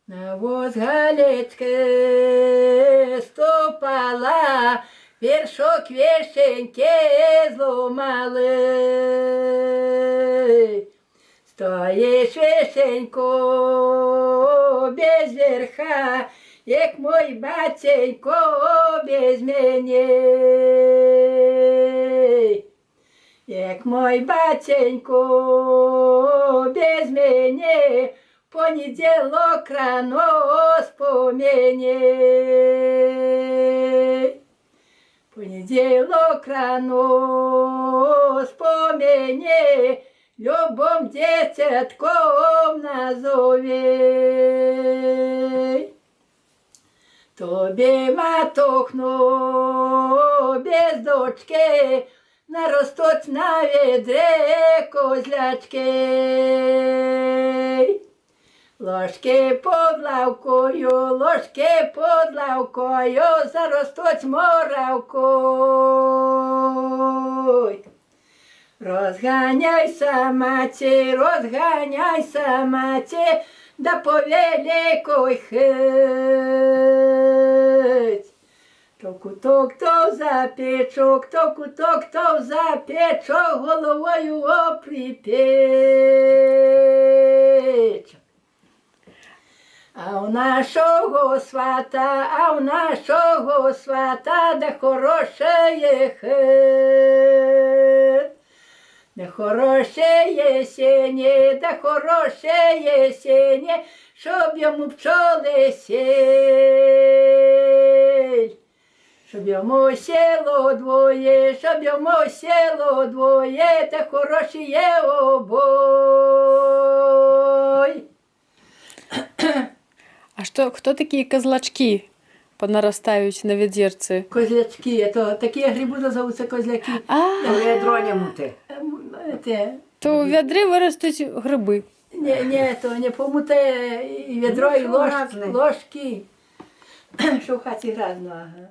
На воз Галецьке ступала, вершок вишеньки зломали. Стоїш вишенько без верха, як мой батенько без мене. Як мой батенько без мене, понеділок рано спомені. Понеділок рано спомені, любом дитятком назове. Тобі, матухно, без дочки, наростуть на відре козлячки. Ложки під лавкою, заростуть моравкою. Розганяйся, маті, да по великой хить. То куток, то за печок, головою оприпеч. А у нашого свата, да хороше хит. Да хороше сені, щоб йому пчоли сіль. Щоб йому сіло двоє, та хороші є обой. А что, кто такие козлачки понарастають на відерці? Козлячки, то такі гриби називаються козляки. Ведро не муте. То у відрі виростуть гриби. Ні, то не помуте і відро, і ложки. Що в хаті гразно, ага.